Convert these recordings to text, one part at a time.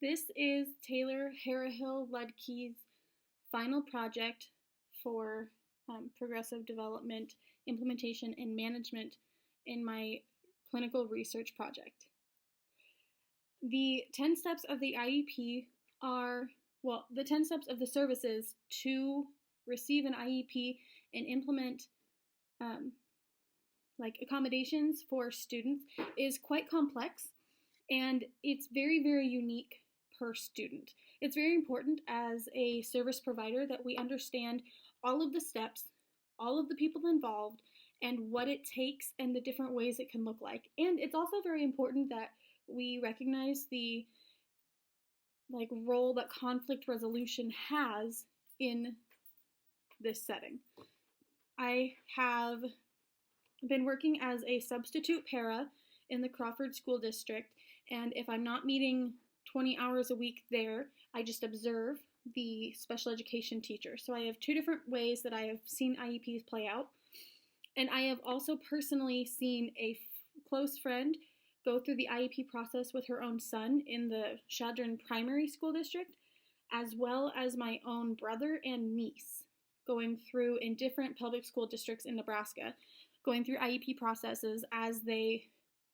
This is Taylor Harahill Luedke's final project for progressive development, implementation, and management in my clinical research project. The 10 steps of the IEP are, the 10 steps of the services to receive an IEP and implement accommodations for students is quite complex, and it's very, very unique per student. It's very important as a service provider that we understand all of the steps, all of the people involved, and what it takes and the different ways it can look like. And it's also very important that we recognize the role that conflict resolution has in this setting. I have been working as a substitute para in the Crawford School District, and if I'm not meeting 20 hours a week there, I just observe the special education teacher. So I have two different ways that I have seen IEPs play out, and I have also personally seen a close friend go through the IEP process with her own son in the Chadron Primary School District, as well as my own brother and niece going through in different public school districts in Nebraska, going through IEP processes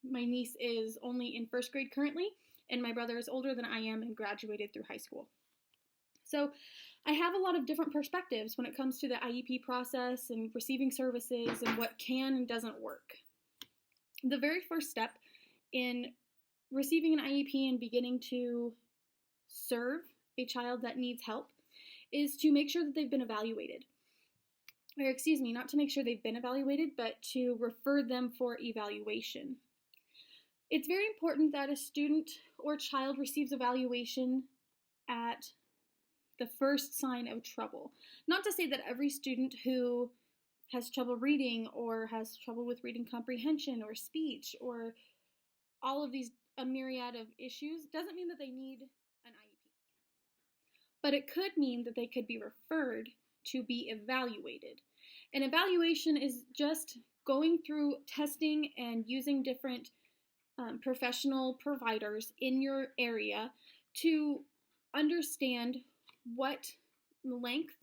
my niece is only in first grade currently, and my brother is older than I am and graduated through high school. So I have a lot of different perspectives when it comes to the IEP process and receiving services and what can and doesn't work. The very first step in receiving an IEP and beginning to serve a child that needs help is to make sure that they've been evaluated. Not to make sure they've been evaluated, but to refer them for evaluation. It's very important that a student or child receives evaluation at the first sign of trouble. Not to say that every student who has trouble reading or has trouble with reading comprehension or speech or all of these, a myriad of issues, doesn't mean that they need an IEP. But it could mean that they could be referred to be evaluated. An evaluation is just going through testing and using different professional providers in your area to understand what length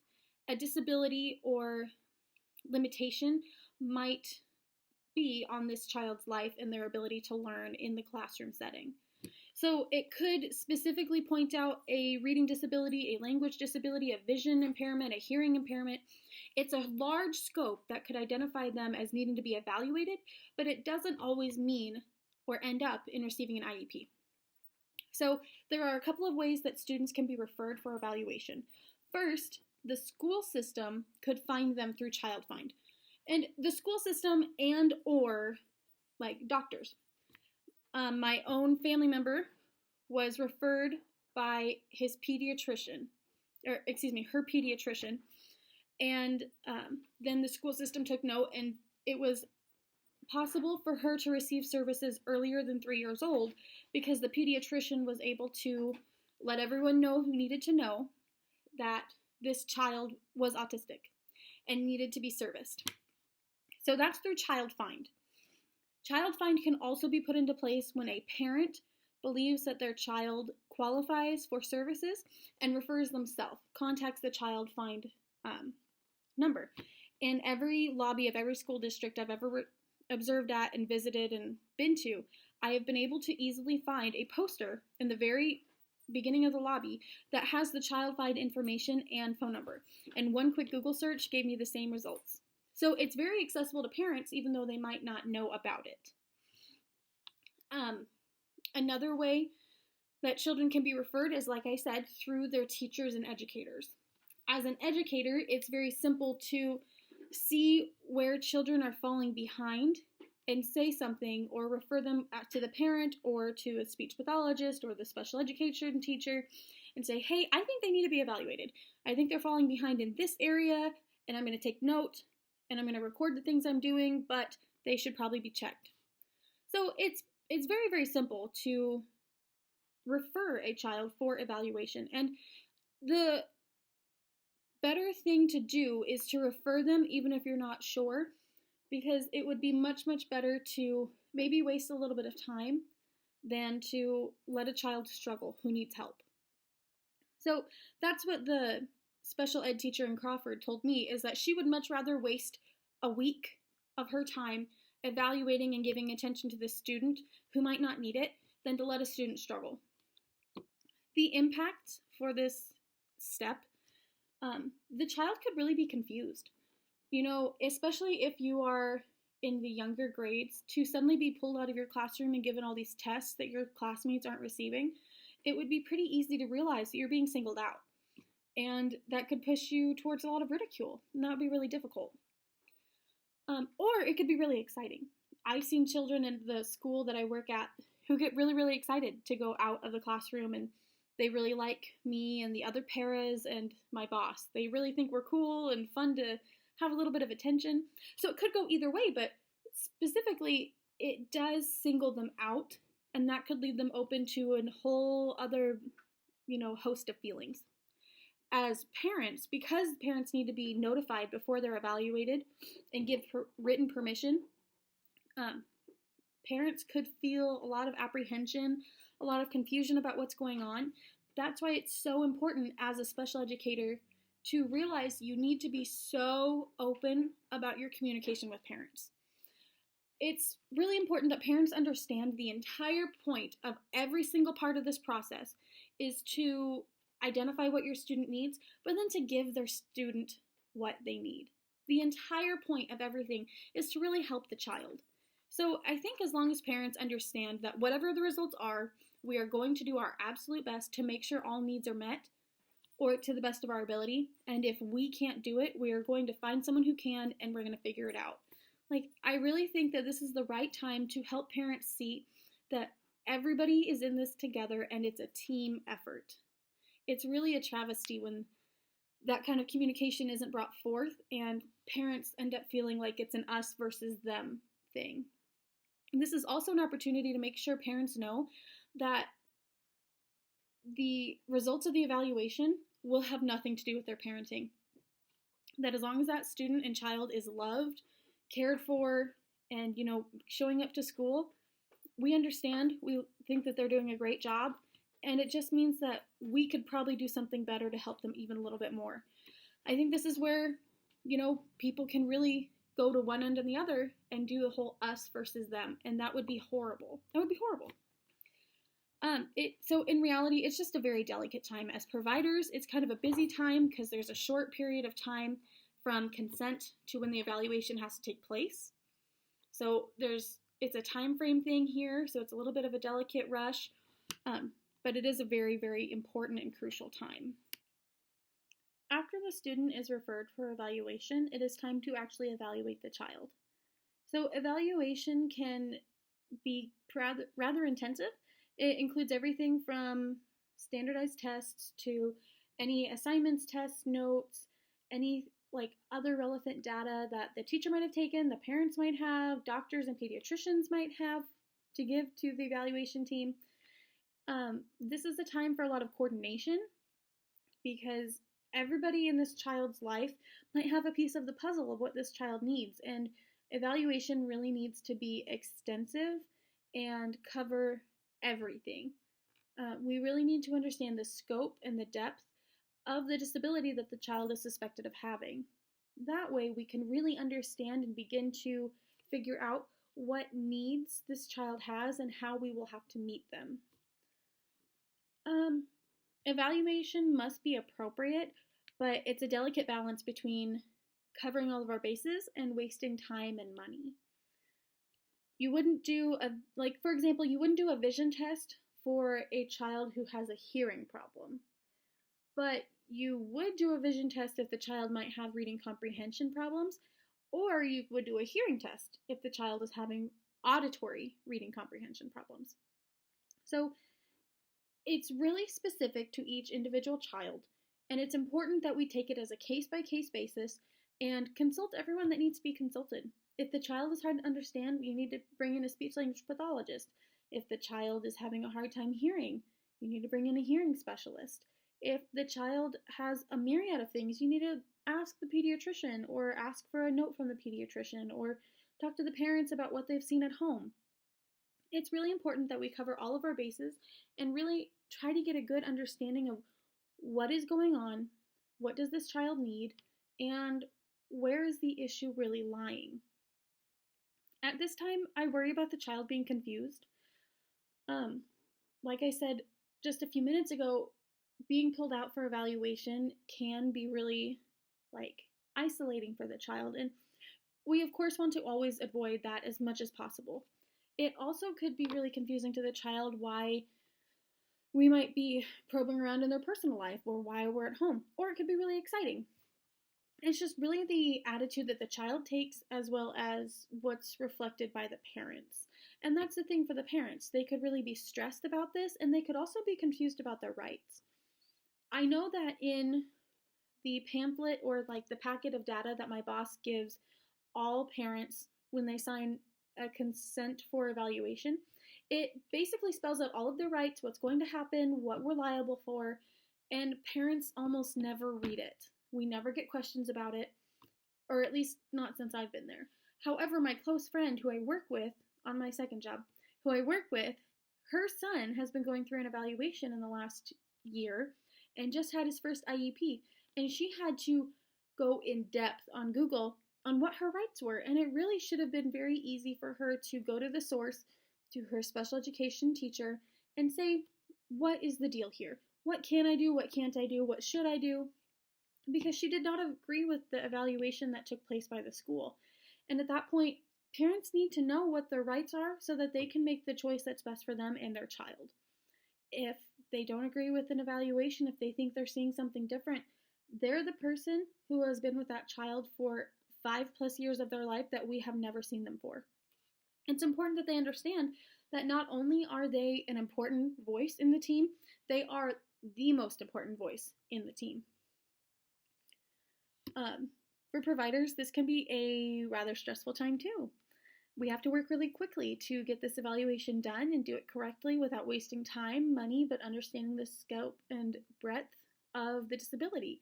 a disability or limitation might be on this child's life and their ability to learn in the classroom setting. So it could specifically point out a reading disability, a language disability, a vision impairment, a hearing impairment. It's a large scope that could identify them as needing to be evaluated, but it doesn't always mean or end up in receiving an IEP. So there are a couple of ways that students can be referred for evaluation. First, the school system could find them through Child Find. And the school system or doctors. My own family member was referred by her pediatrician, and then the school system took note, and it was possible for her to receive services earlier than 3 years old because the pediatrician was able to let everyone know who needed to know that this child was autistic and needed to be serviced. So that's through Child Find. Child Find can also be put into place when a parent believes that their child qualifies for services and refers themselves, contacts the Child Find number. In every lobby of every school district I've ever observed at and visited and been to, I have been able to easily find a poster in the very beginning of the lobby that has the Child Find information and phone number. And one quick Google search gave me the same results. So it's very accessible to parents, even though they might not know about it. Another way that children can be referred is, like I said, through their teachers and educators. As an educator, it's very simple to see where children are falling behind and say something or refer them to the parent or to a speech pathologist or the special education teacher and say, hey, I think they need to be evaluated. I think they're falling behind in this area, and I'm going to take note and I'm going to record the things I'm doing, but they should probably be checked. So it's very, very simple to refer a child for evaluation. And the better thing to do is to refer them even if you're not sure, because it would be much, much better to maybe waste a little bit of time than to let a child struggle who needs help. So that's what the special ed teacher in Crawford told me, is that she would much rather waste a week of her time evaluating and giving attention to this student who might not need it than to let a student struggle. The impact for this step, the child could really be confused. Especially if you are in the younger grades, to suddenly be pulled out of your classroom and given all these tests that your classmates aren't receiving, it would be pretty easy to realize that you're being singled out. And that could push you towards a lot of ridicule, and that would be really difficult. Or it could be really exciting. I've seen children in the school that I work at who get really, really excited to go out of the classroom, and they really like me and the other paras and my boss. They really think we're cool and fun to have a little bit of attention. So it could go either way, but specifically, it does single them out, and that could leave them open to a whole other, host of feelings. As parents, because parents need to be notified before they're evaluated and give written permission, parents could feel a lot of apprehension, a lot of confusion about what's going on. That's why it's so important as a special educator to realize you need to be so open about your communication with parents. It's really important that parents understand the entire point of every single part of this process is to identify what your student needs, but then to give their student what they need. The entire point of everything is to really help the child. So I think as long as parents understand that whatever the results are, we are going to do our absolute best to make sure all needs are met, or to the best of our ability. And if we can't do it, we are going to find someone who can, and we're going to figure it out. I really think that this is the right time to help parents see that everybody is in this together and it's a team effort. It's really a travesty when that kind of communication isn't brought forth and parents end up feeling like it's an us versus them thing. And this is also an opportunity to make sure parents know that the results of the evaluation will have nothing to do with their parenting. That as long as that student and child is loved, cared for, and showing up to school, we understand, we think that they're doing a great job, and it just means that we could probably do something better to help them even a little bit more. I think this is where, people can really go to one end and the other and do the whole us versus them, and that would be horrible. That would be horrible. So in reality, it's just a very delicate time. As providers, it's kind of a busy time because there's a short period of time from consent to when the evaluation has to take place. So it's a time frame thing here, so it's a little bit of a delicate rush, but it is a very, very important and crucial time. After the student is referred for evaluation, it is time to actually evaluate the child. So evaluation can be rather intensive. It includes everything from standardized tests to any assignments, tests, notes, any other relevant data that the teacher might have taken, the parents might have, doctors and pediatricians might have to give to the evaluation team. This is a time for a lot of coordination because everybody in this child's life might have a piece of the puzzle of what this child needs, and evaluation really needs to be extensive and cover everything. We really need to understand the scope and the depth of the disability that the child is suspected of having. That way we can really understand and begin to figure out what needs this child has and how we will have to meet them. Evaluation must be appropriate, but it's a delicate balance between covering all of our bases and wasting time and money. You wouldn't do for example, you wouldn't do a vision test for a child who has a hearing problem, but you would do a vision test if the child might have reading comprehension problems, or you would do a hearing test if the child is having auditory reading comprehension problems. So it's really specific to each individual child, and it's important that we take it as a case-by-case basis and consult everyone that needs to be consulted. If the child is hard to understand, you need to bring in a speech-language pathologist. If the child is having a hard time hearing, you need to bring in a hearing specialist. If the child has a myriad of things, you need to ask the pediatrician or ask for a note from the pediatrician or talk to the parents about what they've seen at home. It's really important that we cover all of our bases and really try to get a good understanding of what is going on, what does this child need, and where is the issue really lying. At this time, I worry about the child being confused. Um, like I said just a few minutes ago, being pulled out for evaluation can be really like isolating for the child, and we of course want to always avoid that as much as possible. It also could be really confusing to the child why we might be probing around in their personal life or why we're at home, or it could be really exciting. It's just really the attitude that the child takes as well as what's reflected by the parents. And that's the thing for the parents. They could really be stressed about this, and they could also be confused about their rights. I know that in the pamphlet or like the packet of data that my boss gives all parents when they sign a consent for evaluation, it basically spells out all of their rights, what's going to happen, what we're liable for, and parents almost never read it. We never get questions about it, or at least not since I've been there. However, my close friend who I work with on my second job, her son has been going through an evaluation in the last year and just had his first IEP, and she had to go in depth on Google on what her rights were, and it really should have been very easy for her to go to the source, to her special education teacher, and say, what is the deal here? What can I do? What can't I do? What should I do? Because she did not agree with the evaluation that took place by the school. And at that point, parents need to know what their rights are so that they can make the choice that's best for them and their child. If they don't agree with an evaluation, if they think they're seeing something different, they're the person who has been with that child for 5+ years of their life that we have never seen them for. It's important that they understand that not only are they an important voice in the team, they are the most important voice in the team. For providers, this can be a rather stressful time too. We have to work really quickly to get this evaluation done and do it correctly without wasting time, money, but understanding the scope and breadth of the disability.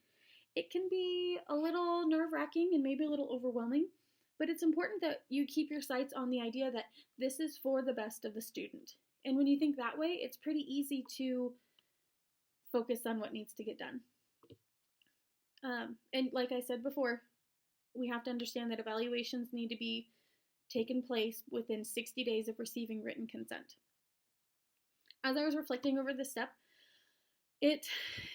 It can be a little nerve-wracking and maybe a little overwhelming, but it's important that you keep your sights on the idea that this is for the best of the student. And when you think that way, it's pretty easy to focus on what needs to get done. And like I said before, we have to understand that evaluations need to be taken place within 60 days of receiving written consent. As I was reflecting over this step, it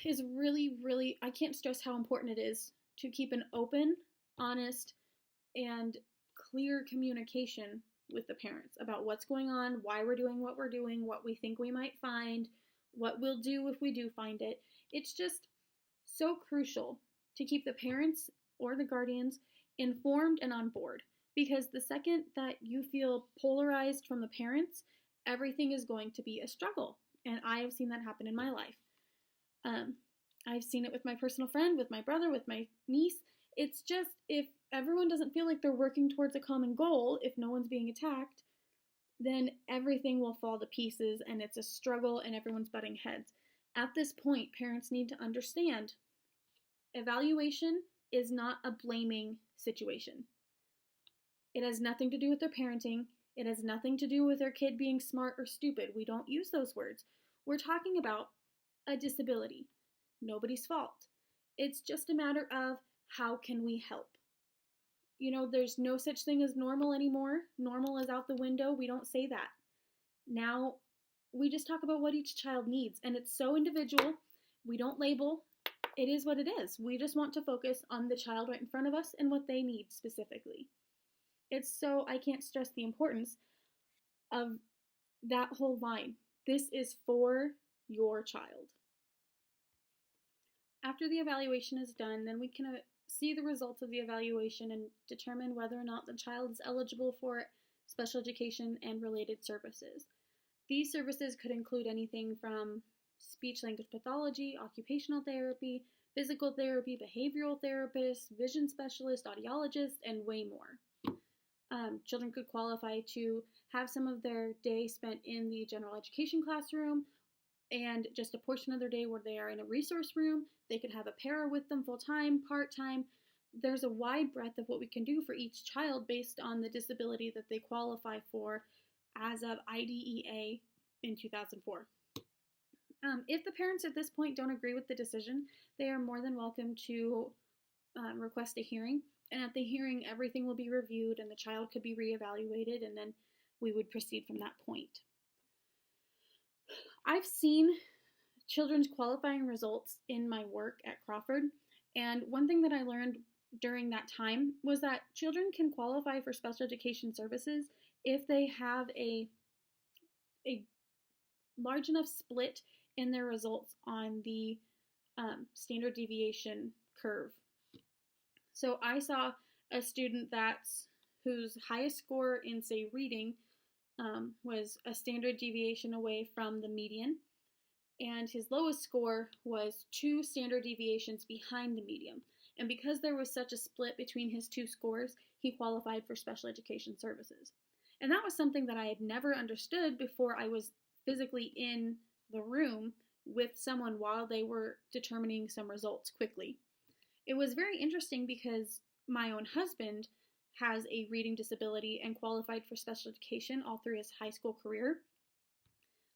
is really, I can't stress how important it is to keep an open, honest, and clear communication with the parents about what's going on, why we're doing what we're doing, what we think we might find, what we'll do if we do find it. It's just so crucial to keep the parents or the guardians informed and on board, because the second that you feel polarized from the parents, everything is going to be a struggle. And I have seen that happen in my life. I've seen it with my personal friend, with my brother, with my niece. It's just, if everyone doesn't feel like they're working towards a common goal, if no one's being attacked, then everything will fall to pieces and it's a struggle and everyone's butting heads. At this point, parents need to understand evaluation is not a blaming situation. It has nothing to do with their parenting. It has nothing to do with their kid being smart or stupid. We don't use those words. We're talking about a disability. Nobody's fault. It's just a matter of how can we help. You know, there's no such thing as normal anymore. Normal is out the window. We don't say that. Now, we just talk about what each child needs, and it's so individual. We don't label. It is what it is. We just want to focus on the child right in front of us and what they need specifically. I can't stress the importance of that whole line. This is for your child. After the evaluation is done, then we can see the results of the evaluation and determine whether or not the child is eligible for special education and related services. These services could include anything from speech-language pathology, occupational therapy, physical therapy, behavioral therapists, vision specialists, audiologists, and way more. Children could qualify to have some of their day spent in the general education classroom and just a portion of their day where they are in a resource room. They could have a para with them full-time, part-time. There's a wide breadth of what we can do for each child based on the disability that they qualify for as of IDEA in 2004. If the parents at this point don't agree with the decision, they are more than welcome to request a hearing. And at the hearing, everything will be reviewed and the child could be reevaluated, and then we would proceed from that point. I've seen children's qualifying results in my work at Crawford, and one thing that I learned during that time was that children can qualify for special education services if they have a large enough split in their results on the standard deviation curve. So I saw a student whose highest score in, say, reading was a standard deviation away from the median, and his lowest score was 2 standard deviations behind the median. And because there was such a split between his 2 scores, he qualified for special education services. And that was something that I had never understood before I was physically in the room with someone while they were determining some results quickly. It was very interesting because my own husband has a reading disability and qualified for special education all through his high school career.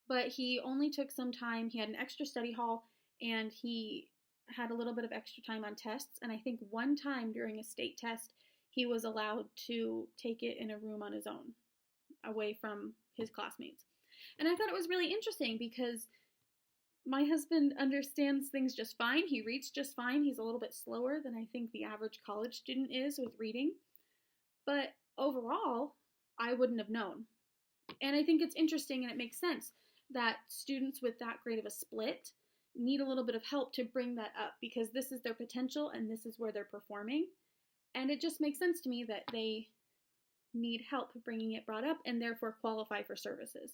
But he only took some time. He had an extra study hall, and he had a little bit of extra time on tests. And I think one time during a state test, he was allowed to take it in a room on his own, away from his classmates. And I thought it was really interesting because my husband understands things just fine. He reads just fine. He's a little bit slower than I think the average college student is with reading. But overall, I wouldn't have known. And I think it's interesting, and it makes sense that students with that great of a split need a little bit of help to bring that up, because this is their potential and this is where they're performing. And it just makes sense to me that they need help bringing it brought up and therefore qualify for services.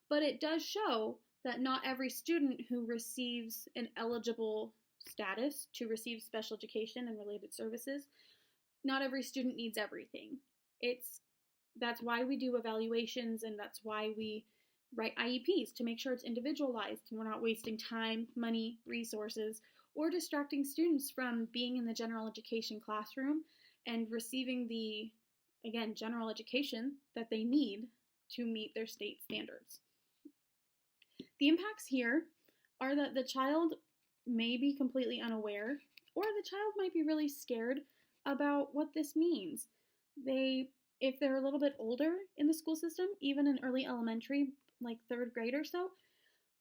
But it does show that not every student who receives an eligible status to receive special education and related services, not every student needs everything. That's why we do evaluations, and that's why we write IEPs, to make sure it's individualized and we're not wasting time, money, resources, or distracting students from being in the general education classroom and receiving the, again, general education that they need to meet their state standards. The impacts here are that the child may be completely unaware, or the child might be really scared about what this means. If they're a little bit older in the school system, even in early elementary, like 3rd grade or so,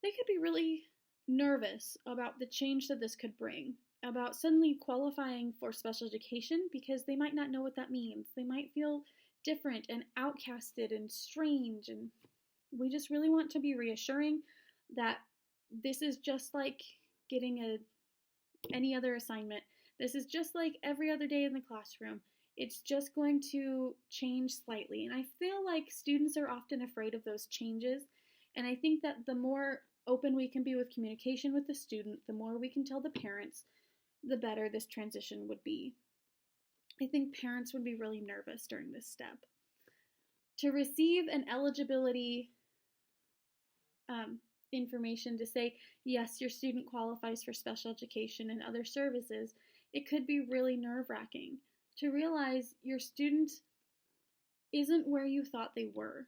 they could be really nervous about the change that this could bring, about suddenly qualifying for special education, because they might not know what that means. They might feel different and outcasted and strange, and we just really want to be reassuring that this is just like getting any other assignment. This is just like every other day in the classroom. It's just going to change slightly. And I feel like students are often afraid of those changes. And I think that the more open we can be with communication with the student, the more we can tell the parents, the better this transition would be. I think parents would be really nervous during this step. To receive an eligibility information to say, yes, your student qualifies for special education and other services, it could be really nerve-wracking to realize your student isn't where you thought they were,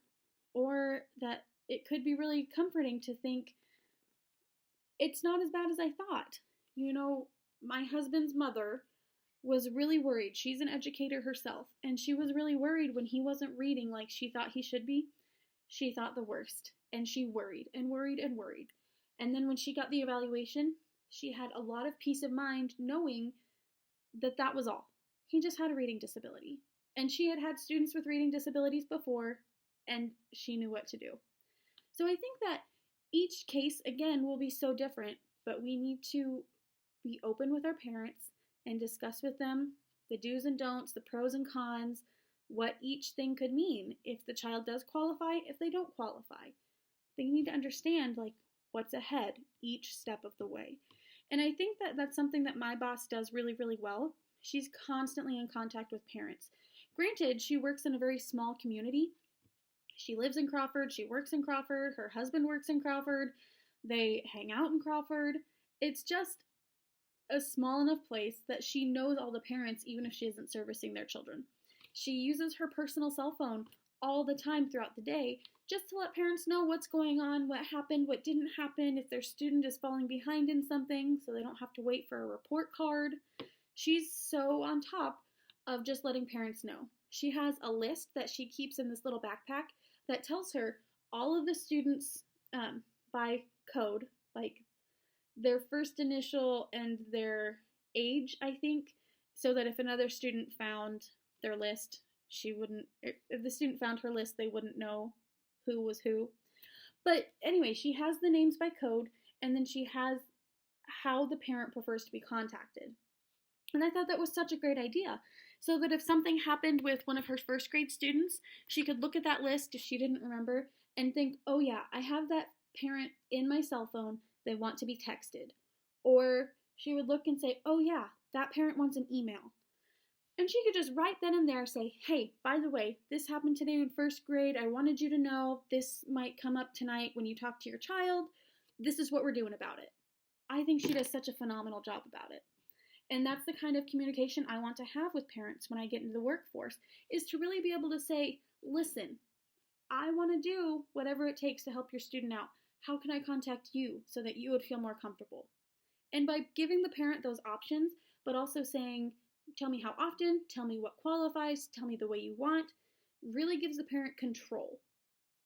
or that it could be really comforting to think it's not as bad as I thought. You know, my husband's mother was really worried. She's an educator herself, and she was really worried when he wasn't reading like she thought he should be. She thought the worst, and she worried and worried and worried. And then when she got the evaluation, she had a lot of peace of mind knowing that that was all. He just had a reading disability. And she had had students with reading disabilities before, and she knew what to do. So I think that each case, again, will be so different, but we need to be open with our parents and discuss with them the do's and don'ts, the pros and cons, what each thing could mean. If the child does qualify, if they don't qualify. They need to understand, like, what's ahead each step of the way. And I think that that's something that my boss does really, really well. She's constantly in contact with parents. Granted, she works in a very small community. She lives in Crawford, she works in Crawford, her husband works in Crawford, they hang out in Crawford. It's just a small enough place that she knows all the parents, even if she isn't servicing their children. She uses her personal cell phone all the time throughout the day, just to let parents know what's going on, what happened, what didn't happen, if their student is falling behind in something so they don't have to wait for a report card. She's so on top of just letting parents know. She has a list that she keeps in this little backpack that tells her all of the students by code, like their first initial and their age, I think, so that if another student found their list, if the student found her list, they wouldn't know who was who. But anyway, she has the names by code, and then she has how the parent prefers to be contacted. And I thought that was such a great idea, so that if something happened with one of her first grade students, she could look at that list if she didn't remember and think, oh yeah, I have that parent in my cell phone, they want to be texted. Or she would look and say, oh yeah, that parent wants an email. And she could just right then and there say, hey, by the way, this happened today in first grade. I wanted you to know this might come up tonight when you talk to your child. This is what we're doing about it. I think she does such a phenomenal job about it. And that's the kind of communication I want to have with parents when I get into the workforce, is to really be able to say, listen, I want to do whatever it takes to help your student out. How can I contact you so that you would feel more comfortable? And by giving the parent those options, but also saying, tell me how often, tell me what qualifies, tell me the way you want, really gives the parent control.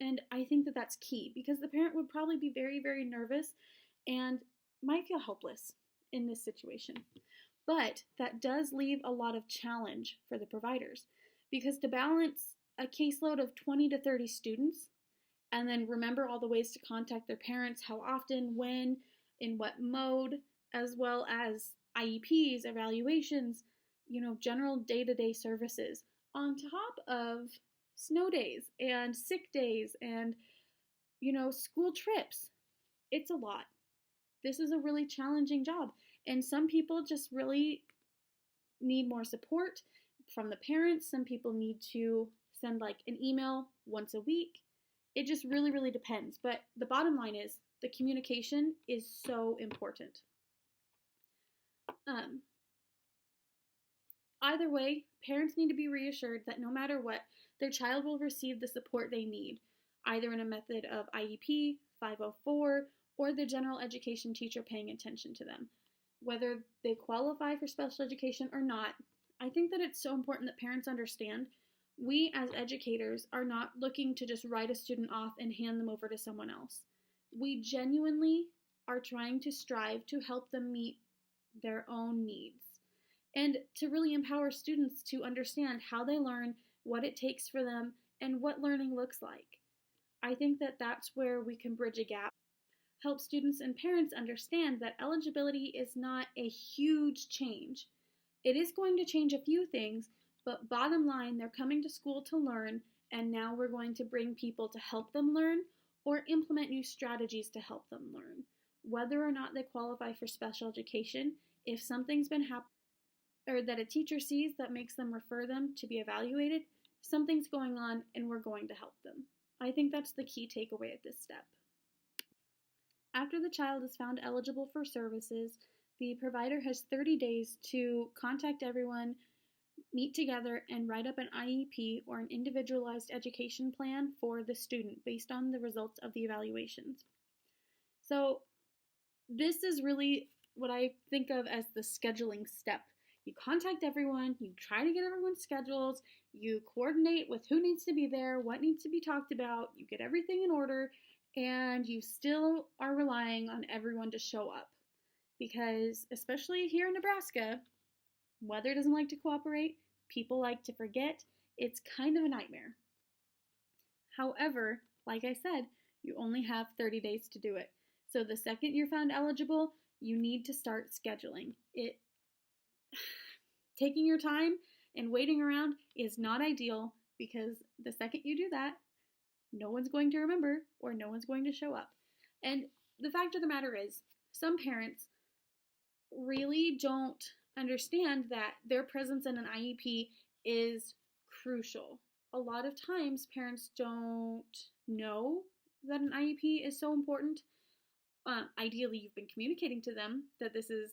And I think that that's key, because the parent would probably be very, very nervous and might feel helpless in this situation. But that does leave a lot of challenge for the providers, because to balance a caseload of 20 to 30 students and then remember all the ways to contact their parents, how often, when, in what mode, as well as IEPs, evaluations, general day-to-day services, on top of snow days and sick days and, school trips. It's a lot. This is a really challenging job. And some people just really need more support from the parents. Some people need to send like an email once a week. It just really, really depends. But the bottom line is the communication is so important. Either way, parents need to be reassured that no matter what, their child will receive the support they need, either in a method of IEP, 504, or the general education teacher paying attention to them. Whether they qualify for special education or not, I think that it's so important that parents understand we as educators are not looking to just write a student off and hand them over to someone else. We genuinely are trying to strive to help them meet their own needs and to really empower students to understand how they learn, what it takes for them, and what learning looks like. I think that that's where we can bridge a gap, help students and parents understand that eligibility is not a huge change. It is going to change a few things, but bottom line, they're coming to school to learn, and now we're going to bring people to help them learn or implement new strategies to help them learn. Whether or not they qualify for special education, if something's been happening or that a teacher sees that makes them refer them to be evaluated, something's going on and we're going to help them. I think that's the key takeaway at this step. After the child is found eligible for services, the provider has 30 days to contact everyone, meet together, and write up an IEP or an individualized education plan for the student based on the results of the evaluations. So this is really what I think of as the scheduling step. You contact everyone, you try to get everyone's schedules, you coordinate with who needs to be there, what needs to be talked about, you get everything in order, and you still are relying on everyone to show up. Because, especially here in Nebraska, weather doesn't like to cooperate, people like to forget, it's kind of a nightmare. However, like I said, you only have 30 days to do it. So the second you're found eligible, you need to start scheduling. Taking your time and waiting around is not ideal, because the second you do that, no one's going to remember or no one's going to show up. And the fact of the matter is, some parents really don't understand that their presence in an IEP is crucial. A lot of times parents don't know that an IEP is so important. Ideally, you've been communicating to them that this is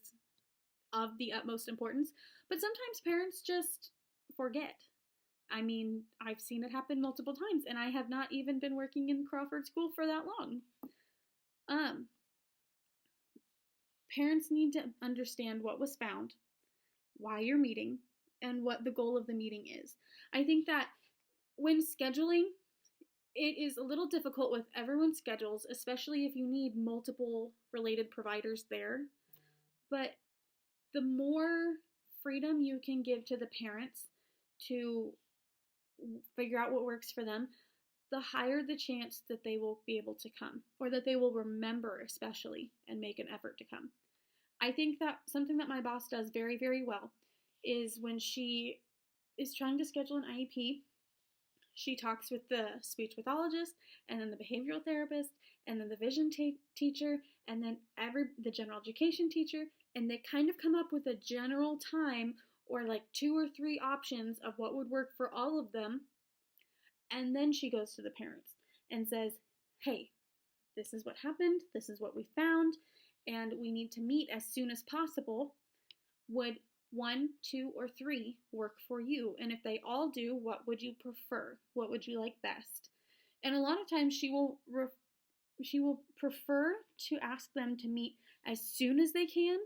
of the utmost importance, but sometimes parents just forget. I mean, I've seen it happen multiple times, and I have not even been working in Crawford School for that long. Um, Parents need to understand what was found, why you're meeting, and what the goal of the meeting is. I think that when scheduling, it is a little difficult with everyone's schedules, especially if you need multiple related providers there. But the more freedom you can give to the parents to figure out what works for them, the higher the chance that they will be able to come, or that they will remember, especially, and make an effort to come. I think that something that my boss does very, very well is when she is trying to schedule an IEP, she talks with the speech pathologist, and then the behavioral therapist, and then the vision teacher, and then the general education teacher, and they kind of come up with a general time, or like 2 or 3 options of what would work for all of them. And then she goes to the parents and says, hey, this is what happened, this is what we found, and we need to meet as soon as possible. Would 1, 2, or 3 work for you? And if they all do, what would you prefer? What would you like best? And a lot of times she will prefer to ask them to meet as soon as they can,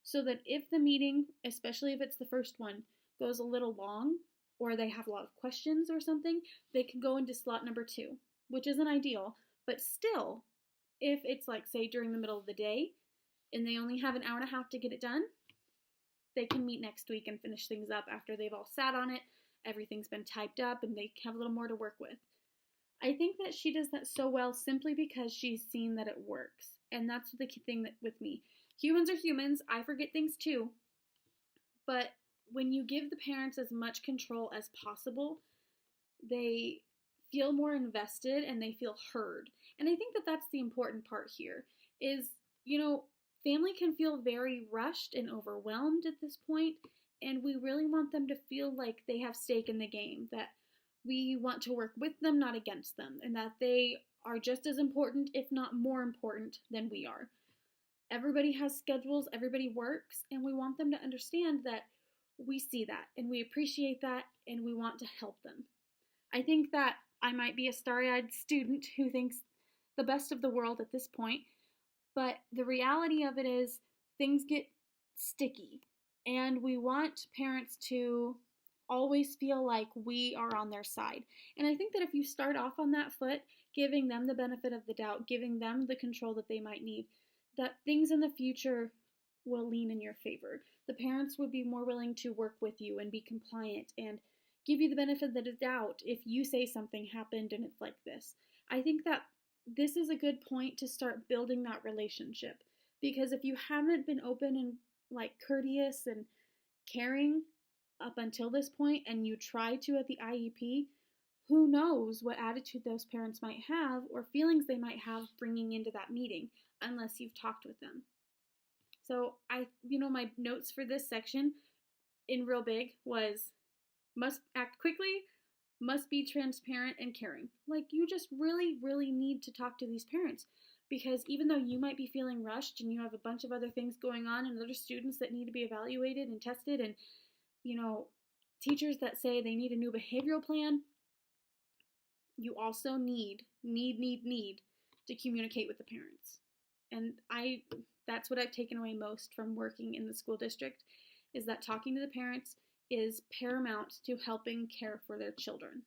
so that if the meeting, especially if it's the first one, goes a little long, or they have a lot of questions or something, they can go into slot number 2, which isn't ideal, but still, if it's like, say, during the middle of the day, and they only have an hour and a half to get it done, they can meet next week and finish things up after they've all sat on it, everything's been typed up, and they have a little more to work with. I think that she does that so well simply because she's seen that it works. And that's the key thing with me. Humans are humans. I forget things too. But when you give the parents as much control as possible, they feel more invested and they feel heard. And I think that that's the important part here is, family can feel very rushed and overwhelmed at this point, and we really want them to feel like they have stake in the game, that we want to work with them, not against them, and that they are just as important, if not more important, than we are. Everybody has schedules, everybody works, and we want them to understand that we see that, and we appreciate that, and we want to help them. I think that I might be a starry-eyed student who thinks the best of the world at this point, but the reality of it is things get sticky, and we want parents to always feel like we are on their side. And I think that if you start off on that foot, giving them the benefit of the doubt, giving them the control that they might need, that things in the future will lean in your favor. The parents would be more willing to work with you and be compliant and give you the benefit of the doubt if you say something happened and it's like this. I think that this is a good point to start building that relationship, because if you haven't been open and courteous and caring up until this point, and you try to at the IEP, who knows what attitude those parents might have or feelings they might have bringing into that meeting, unless you've talked with them. So my notes for this section in real big was must act quickly, must be transparent and caring. You just really, really need to talk to these parents, because even though you might be feeling rushed and you have a bunch of other things going on and other students that need to be evaluated and tested, and teachers that say they need a new behavioral plan, you also need to communicate with the parents. And that's what I've taken away most from working in the school district, is that talking to the parents is paramount to helping care for their children.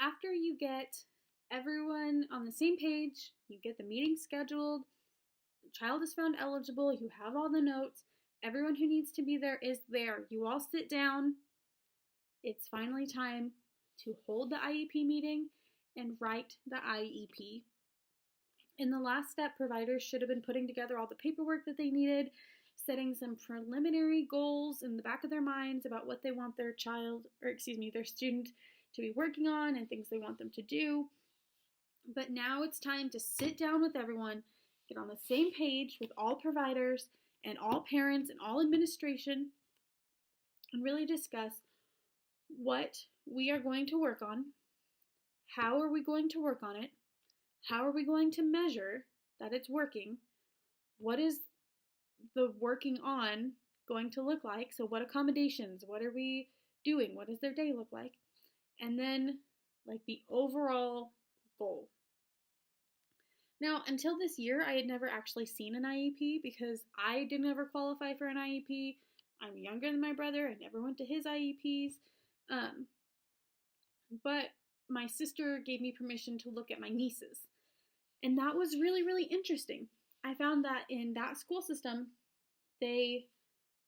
After you get everyone on the same page, you get the meeting scheduled, the child is found eligible, you have all the notes, everyone who needs to be there is there, you all sit down, it's finally time to hold the IEP meeting and write the IEP. In the last step, providers should have been putting together all the paperwork that they needed, setting some preliminary goals in the back of their minds about what they want their student to be working on and things they want them to do. But now it's time to sit down with everyone, get on the same page with all providers and all parents and all administration, and really discuss what we are going to work on, how are we going to work on it, how are we going to measure that it's working, what is the working on going to look like, so what accommodations, what are we doing? What does their day look like? And then like the overall goal. Now, until this year, I had never actually seen an IEP because I didn't ever qualify for an IEP. I'm younger than my brother. I never went to his IEPs. But my sister gave me permission to look at my nieces. And that was really, really interesting. I found that in that school system, they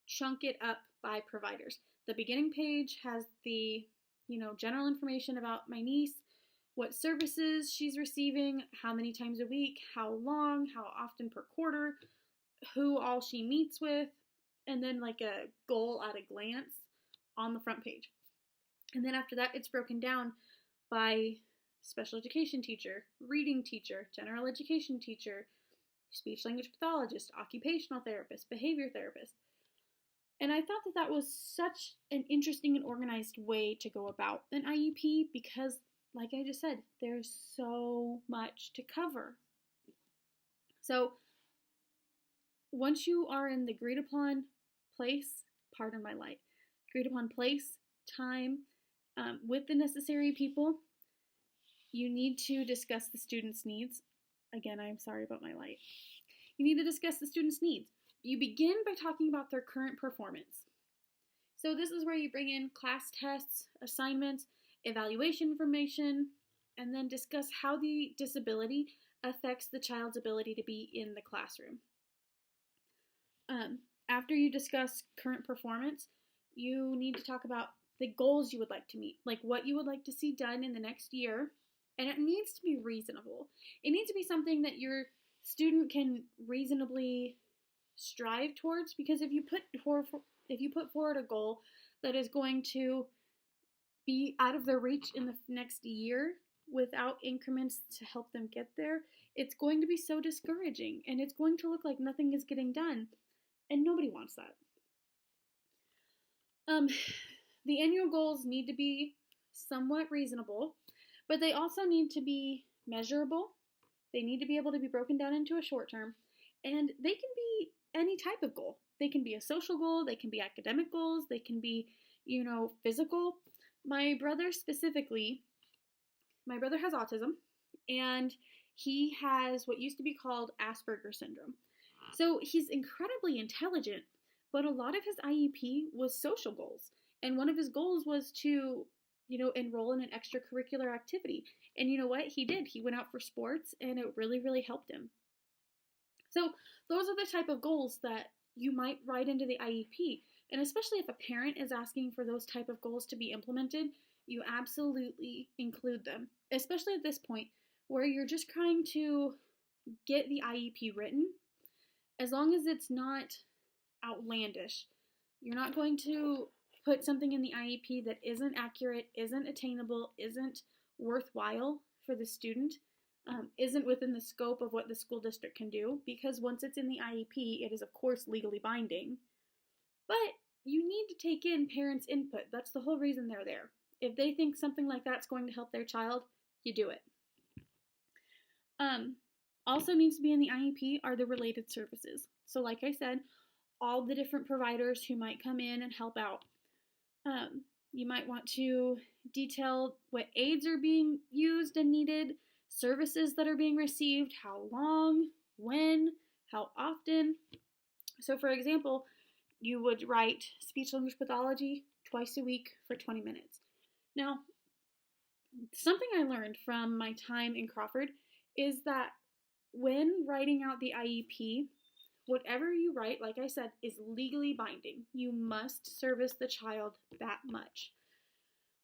chunk it up by providers. The beginning page has the, general information about my niece, what services she's receiving, how many times a week, how long, how often per quarter, who all she meets with, and then like a goal at a glance on the front page. And then after that, it's broken down by special education teacher, reading teacher, general education teacher, speech language pathologist, occupational therapist, behavior therapist. And I thought that that was such an interesting and organized way to go about an IEP because, like I just said, there's so much to cover. So once you are in the agreed upon place, agreed upon place, time, with the necessary people, you need to discuss the student's needs. Again, I'm sorry about my light. You need to discuss the student's needs. You begin by talking about their current performance. So this is where you bring in class tests, assignments, evaluation information, and then discuss how the disability affects the child's ability to be in the classroom. After you discuss current performance, you need to talk about the goals you would like to meet, like what you would like to see done in the next year, and it needs to be reasonable. It needs to be something that your student can reasonably strive towards, because if you put forward a goal that is going to be out of their reach in the next year without increments to help them get there, it's going to be so discouraging and it's going to look like nothing is getting done, and nobody wants that. The annual goals need to be somewhat reasonable, but they also need to be measurable. They need to be able to be broken down into a short term, and they can be any type of goal. They can be a social goal, they can be academic goals, they can be, physical. My brother has autism, and he has what used to be called Asperger's syndrome. So he's incredibly intelligent, but a lot of his IEP was social goals. And one of his goals was to, enroll in an extracurricular activity. And you know what? He did. He went out for sports, and it really, really helped him. So those are the type of goals that you might write into the IEP. And especially if a parent is asking for those type of goals to be implemented, you absolutely include them. Especially at this point where you're just trying to get the IEP written. As long as it's not outlandish, you're not going to put something in the IEP that isn't accurate, isn't attainable, isn't worthwhile for the student, isn't within the scope of what the school district can do, because once it's in the IEP, it is of course legally binding. But you need to take in parents' input. That's the whole reason they're there. If they think something like that's going to help their child, you do it. Also needs to be in the IEP are the related services. So like I said, all the different providers who might come in and help out. You might want to detail what aids are being used and needed, services that are being received, how long, when, how often. So for example, you would write speech language pathology twice a week for 20 minutes. Now, something I learned from my time in Crawford is that when writing out the IEP, whatever you write, like I said, is legally binding. You must service the child that much.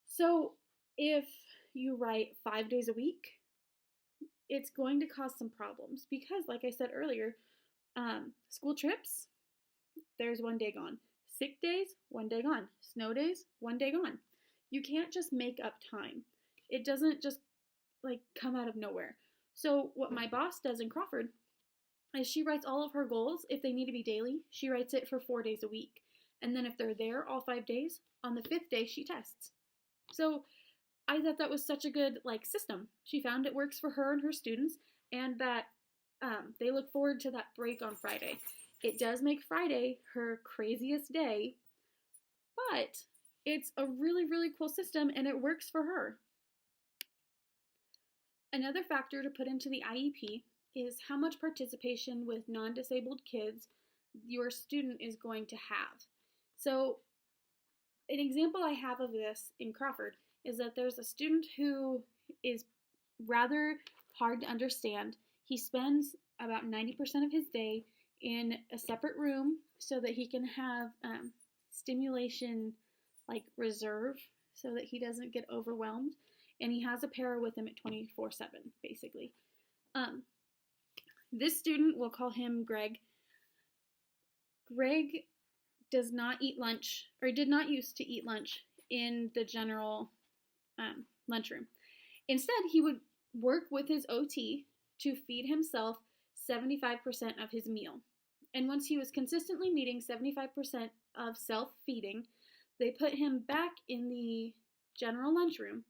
So if you write 5 days a week, it's going to cause some problems because, like I said earlier, school trips, there's 1 day gone. Sick days, 1 day gone. Snow days, 1 day gone. You can't just make up time. It doesn't just come out of nowhere. So what my boss does in Crawford is she writes all of her goals. If they need to be daily, she writes it for 4 days a week. And then if they're there all 5 days, on the 5th day, she tests. So I thought that was such a good system. She found it works for her and her students, and that they look forward to that break on Friday. It does make Friday her craziest day, but It's a really, really cool system, and it works for her. Another factor to put into the IEP is how much participation with non-disabled kids your student is going to have. So an example I have of this in Crawford is that there's a student who is rather hard to understand. He spends about 90% of his day in a separate room so that he can have stimulation like reserve so that he doesn't get overwhelmed. And he has a para with him at 24/7, basically. This student, we'll call him Greg. Greg does not eat lunch, or did not used to eat lunch in the general lunchroom. Instead, he would work with his OT to feed himself 75% of his meal. And once he was consistently meeting 75% of self-feeding, they put him back in the general lunchroom,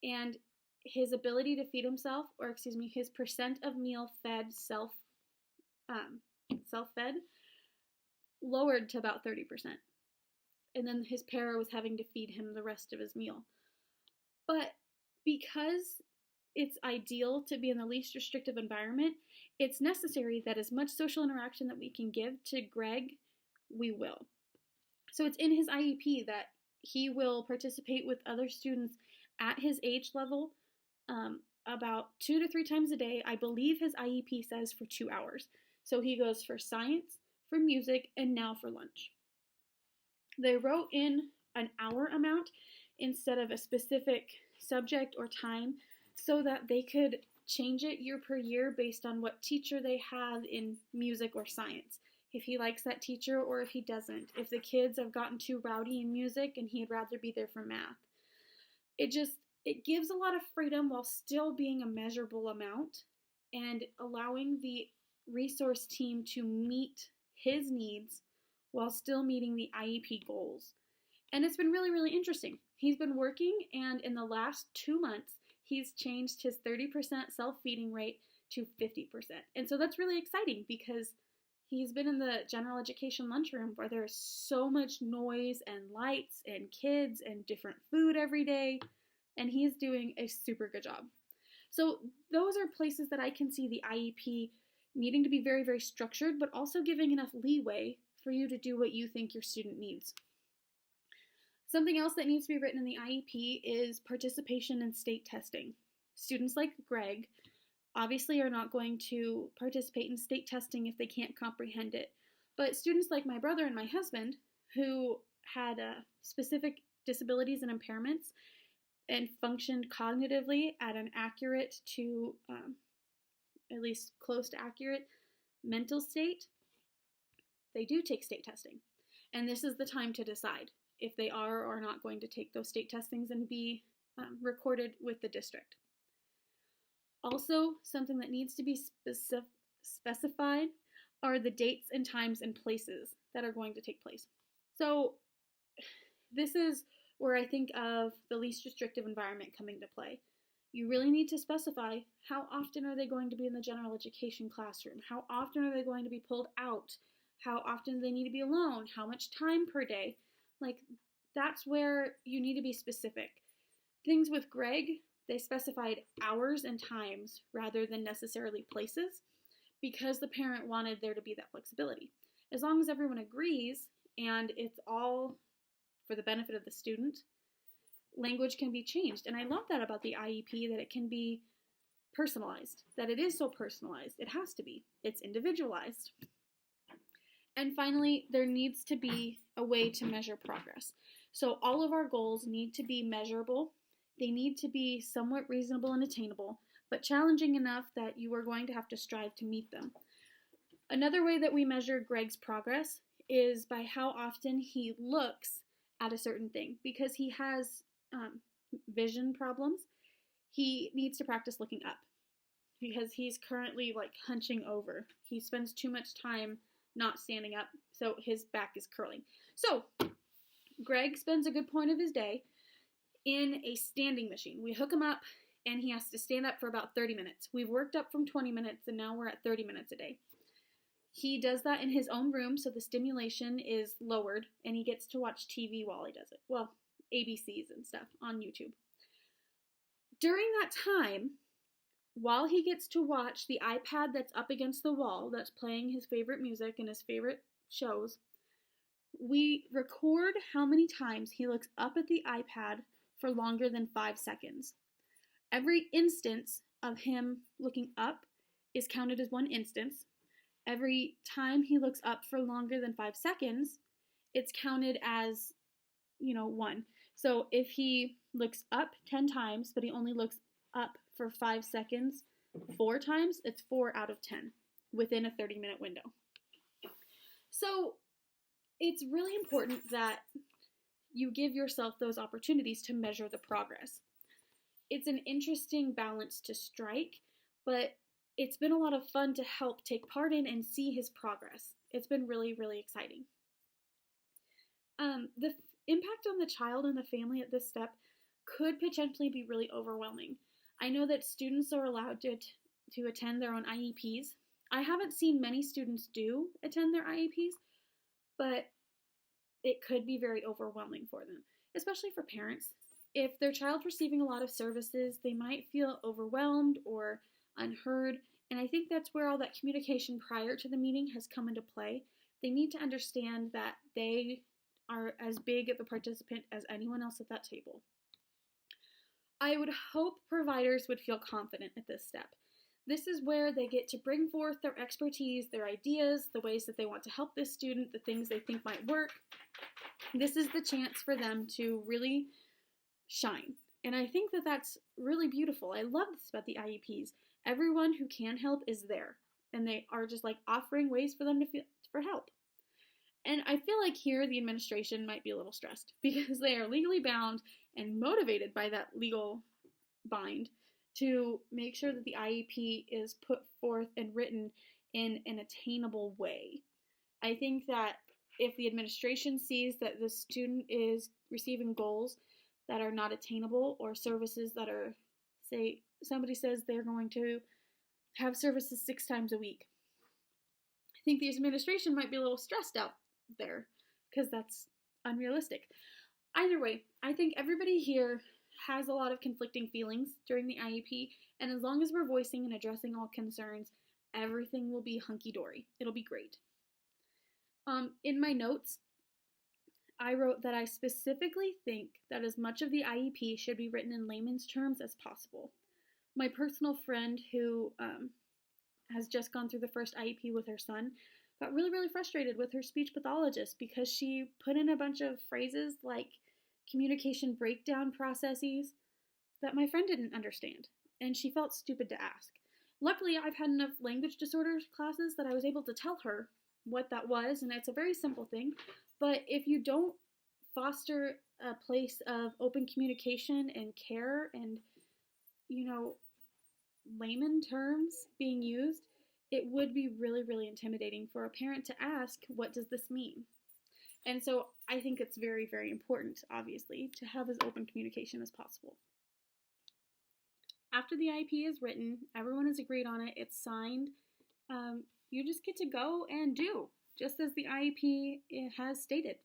and his ability to feed himself, or his percent of meal fed self-fed lowered to about 30%. And then his para was having to feed him the rest of his meal. But because it's ideal to be in the least restrictive environment, it's necessary that as much social interaction that we can give to Greg, we will. So it's in his IEP that he will participate with other students at his age level about 2 to 3 times a day. I believe his IEP says for 2 hours. So he goes for science, for music, and now for lunch. They wrote in an hour amount instead of a specific subject or time so that they could change it year per year based on what teacher they have in music or science. If he likes that teacher or if he doesn't. If the kids have gotten too rowdy in music and he'd rather be there for math. It gives a lot of freedom while still being a measurable amount and allowing the resource team to meet his needs while still meeting the IEP goals. And it's been really, really interesting. He's been working, and in the last 2 months, he's changed his 30% self-feeding rate to 50%. And so that's really exciting because he's been in the general education lunchroom where there's so much noise and lights and kids and different food every day, and he's doing a super good job. So those are places that I can see the IEP needing to be very, very structured, but also giving enough leeway for you to do what you think your student needs. Something else that needs to be written in the IEP is participation in state testing. Students like Greg obviously are not going to participate in state testing if they can't comprehend it. But students like my brother and my husband, who had specific disabilities and impairments and functioned cognitively at an accurate to at least close to accurate mental state, they do take state testing. And this is the time to decide if they are or are not going to take those state testings and be recorded with the district. Also, something that needs to be specified are the dates and times and places that are going to take place. So this is where I think of the least restrictive environment coming to play. You really need to specify how often are they going to be in the general education classroom, how often are they going to be pulled out, how often do they need to be alone, how much time per day. Like, that's where you need to be specific. Things with Greg, they specified hours and times rather than necessarily places because the parent wanted there to be that flexibility. As long as everyone agrees and it's all for the benefit of the student, language can be changed. And I love that about the IEP, that it can be personalized, that it is so personalized. It has to be. It's individualized. And finally, there needs to be a way to measure progress. So all of our goals need to be measurable. They need to be somewhat reasonable and attainable, but challenging enough that you are going to have to strive to meet them. Another way that we measure Greg's progress is by how often he looks at a certain thing. Because he has vision problems, he needs to practice looking up because he's currently like hunching over. He spends too much time not standing up, so his back is curling. So Greg spends a good point of his day in a standing machine. We hook him up and he has to stand up for about 30 minutes. We've worked up from 20 minutes and now we're at 30 minutes a day. He does that in his own room, so the stimulation is lowered, and he gets to watch TV while he does it. Well, ABCs and stuff on YouTube. During that time, while he gets to watch the iPad that's up against the wall that's playing his favorite music and his favorite shows, we record how many times he looks up at the iPad for longer than 5 seconds. Every instance of him looking up is counted as one instance. Every time he looks up for longer than 5 seconds, it's counted as, one. So if he looks up 10 times, but he only looks up for 5 seconds 4 times, it's 4 out of 10 within a 30-minute window. So it's really important that you give yourself those opportunities to measure the progress. It's an interesting balance to strike, but it's been a lot of fun to help take part in and see his progress. It's been really, really exciting. The impact on the child and the family at this step could potentially be really overwhelming. I know that students are allowed to attend their own IEPs. I haven't seen many students do attend their IEPs, but it could be very overwhelming for them, especially for parents. If their child's receiving a lot of services, they might feel overwhelmed or unheard, and I think that's where all that communication prior to the meeting has come into play. They need to understand that they are as big of a participant as anyone else at that table. I would hope providers would feel confident at this step. This is where they get to bring forth their expertise, their ideas, the ways that they want to help this student, the things they think might work. This is the chance for them to really shine. And I think that that's really beautiful. I love this about the IEPs. Everyone who can help is there, and they are just like offering ways for them for help. And I feel like here the administration might be a little stressed because they are legally bound and motivated by that legal bind to make sure that the IEP is put forth and written in an attainable way. I think that if the administration sees that the student is receiving goals that are not attainable or services that are, say, somebody says they're going to have services 6 times a week, I think the administration might be a little stressed out there because that's unrealistic. Either way, I think everybody here has a lot of conflicting feelings during the IEP, and as long as we're voicing and addressing all concerns, everything will be hunky-dory. It'll be great. In my notes, I wrote that I specifically think that as much of the IEP should be written in layman's terms as possible. My personal friend who has just gone through the first IEP with her son got really, really frustrated with her speech pathologist because she put in a bunch of phrases like communication breakdown processes that my friend didn't understand, and she felt stupid to ask. Luckily, I've had enough language disorders classes that I was able to tell her what that was, and it's a very simple thing, but if you don't foster a place of open communication and care and, layman terms being used, it would be really, really intimidating for a parent to ask, what does this mean? And so I think it's very, very important, obviously, to have as open communication as possible. After the IEP is written, everyone has agreed on it, it's signed, you just get to go and do, just as the IEP has stated.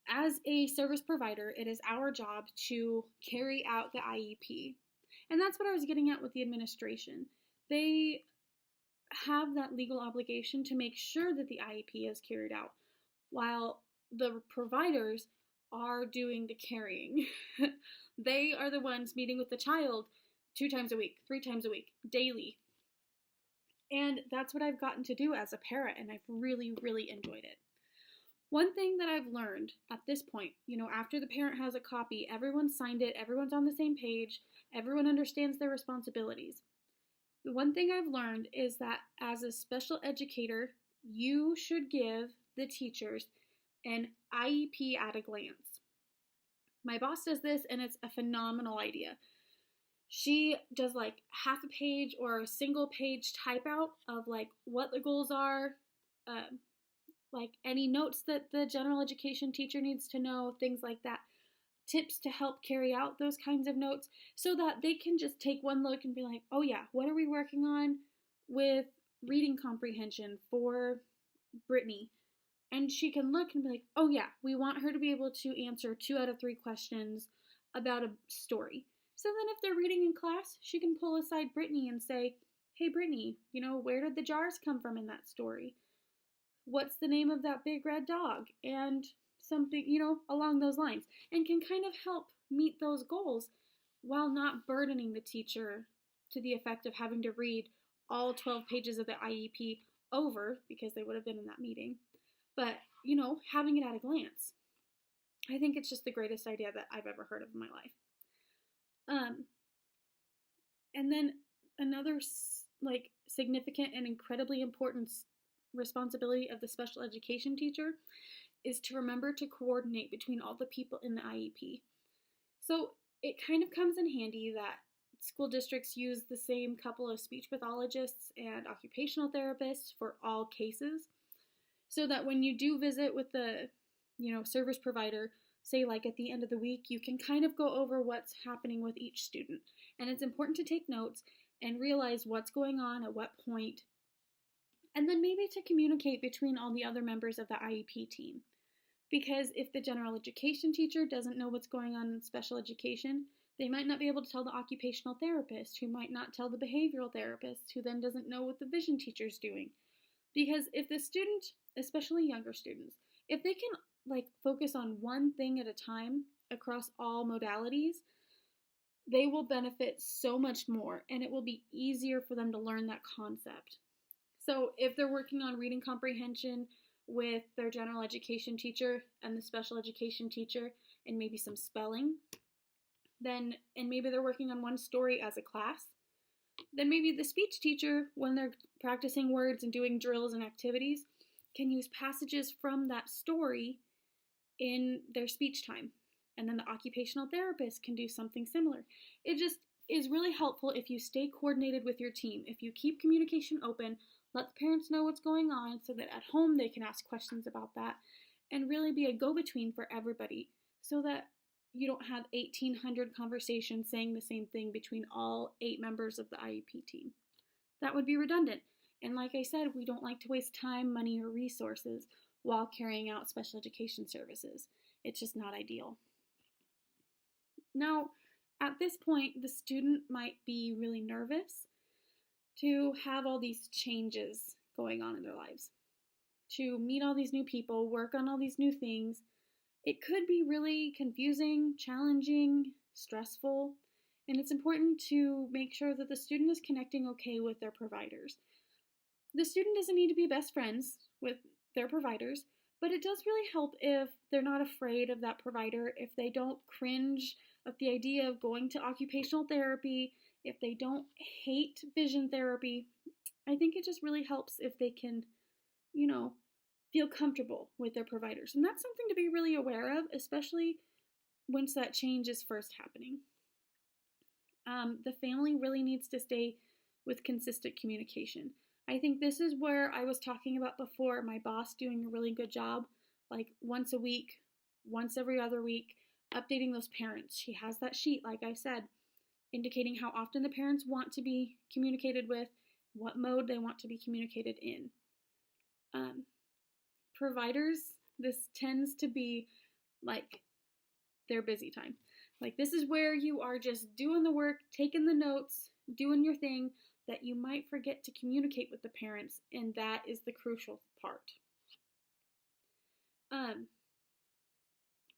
As a service provider, it is our job to carry out the IEP. And that's what I was getting at with the administration. They have that legal obligation to make sure that the IEP is carried out, while the providers are doing the carrying. They are the ones meeting with the child 2 times a week, 3 times a week, daily. And that's what I've gotten to do as a para, and I've really, really enjoyed it. One thing that I've learned at this point, after the parent has a copy, everyone signed it, everyone's on the same page, everyone understands their responsibilities. The one thing I've learned is that as a special educator, you should give the teachers an IEP at a glance. My boss does this, and it's a phenomenal idea. She does like half a page or a single page type out of like what the goals are, like any notes that the general education teacher needs to know, things like that, tips to help carry out those kinds of notes so that they can just take one look and be like, oh yeah, what are we working on with reading comprehension for Brittany, and she can look and be like, oh yeah, we want her to be able to answer 2 out of 3 questions about a story. So then if they're reading in class, she can pull aside Brittany and say, hey Brittany, where did the jars come from in that story? What's the name of that big red dog? And something, along those lines, and can kind of help meet those goals while not burdening the teacher to the effect of having to read all 12 pages of the IEP over, because they would have been in that meeting, but, having it at a glance. I think it's just the greatest idea that I've ever heard of in my life. And then another, significant and incredibly important responsibility of the special education teacher is to remember to coordinate between all the people in the IEP. So it kind of comes in handy that school districts use the same couple of speech pathologists and occupational therapists for all cases, so that when you do visit with the, service provider, say like at the end of the week, you can kind of go over what's happening with each student. And it's important to take notes and realize what's going on at what point, and then maybe to communicate between all the other members of the IEP team. Because if the general education teacher doesn't know what's going on in special education, they might not be able to tell the occupational therapist, who might not tell the behavioral therapist, who then doesn't know what the vision teacher's doing. Because if the student, especially younger students, if they can focus on one thing at a time across all modalities, they will benefit so much more, and it will be easier for them to learn that concept. So if they're working on reading comprehension with their general education teacher and the special education teacher, and maybe some spelling, and maybe they're working on one story as a class, then maybe the speech teacher, when they're practicing words and doing drills and activities, can use passages from that story in their speech time. And then the occupational therapist can do something similar. It just is really helpful if you stay coordinated with your team, if you keep communication open, let the parents know what's going on so that at home they can ask questions about that, and really be a go-between for everybody, so that you don't have 1,800 conversations saying the same thing between all 8 members of the IEP team. That would be redundant. And like I said, we don't like to waste time, money, or resources while carrying out special education services. It's just not ideal. Now, at this point, the student might be really nervous to have all these changes going on in their lives, to meet all these new people, work on all these new things. It could be really confusing, challenging, stressful, and it's important to make sure that the student is connecting okay with their providers. The student doesn't need to be best friends with their providers, but it does really help if they're not afraid of that provider, if they don't cringe at the idea of going to occupational therapy, if they don't hate vision therapy. I think it just really helps if they can, feel comfortable with their providers. And that's something to be really aware of, especially once that change is first happening. The family really needs to stay with consistent communication. I think this is where I was talking about before, my boss doing a really good job, like once a week, once every other week, updating those parents. She has that sheet, like I said, indicating how often the parents want to be communicated with, what mode they want to be communicated in. Providers, this tends to be like their busy time. Like this is where you are just doing the work, taking the notes, doing your thing, that you might forget to communicate with the parents, and that is the crucial part.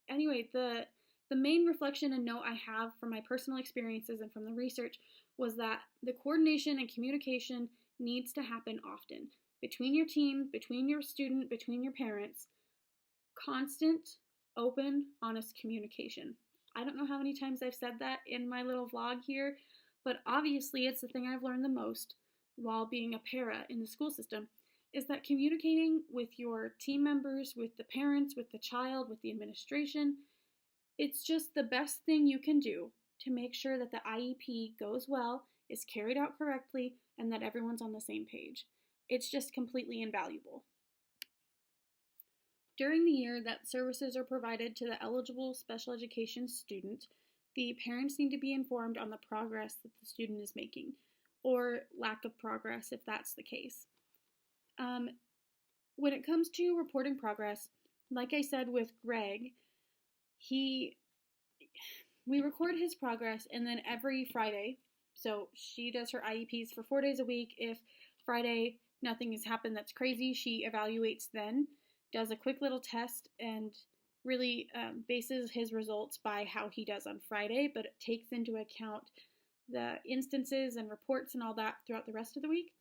Anyway, the main reflection and note I have from my personal experiences and from the research was that the coordination and communication needs to happen often between your team, between your student, between your parents. Constant, open, honest communication. I don't know how many times I've said that in my little vlog here, but obviously it's the thing I've learned the most while being a para in the school system, is that communicating with your team members, with the parents, with the child, with the administration, it's just the best thing you can do to make sure that the IEP goes well, is carried out correctly, and that everyone's on the same page. It's just completely invaluable. During the year that services are provided to the eligible special education student, the parents need to be informed on the progress that the student is making. or lack of progress if that's the case. When it comes to reporting progress, like I said with Greg, we record his progress, and then every Friday, so she does her IEPs for 4 days a week. If Friday nothing has happened that's crazy, she evaluates then, does a quick little test, and really bases his results by how he does on Friday, but it takes into account the instances and reports and all that throughout the rest of the week.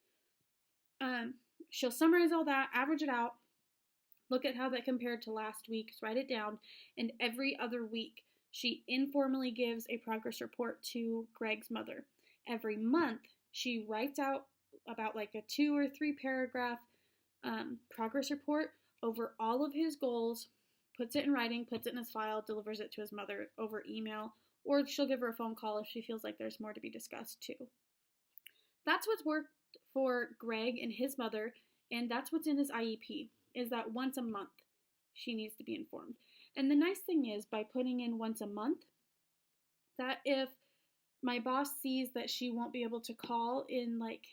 She'll summarize all that, average it out, look at how that compared to last week, write it down, and every other week she informally gives a progress report to Greg's mother. Every month she writes out about like a 2 or 3 paragraph progress report over all of his goals, puts it in writing, puts it in his file, delivers it to his mother over email, or she'll give her a phone call if she feels like there's more to be discussed too. That's what's worked for Greg and his mother, and that's what's in his IEP, is that once a month she needs to be informed. And the nice thing is, by putting in once a month, that if my boss sees that she won't be able to call in like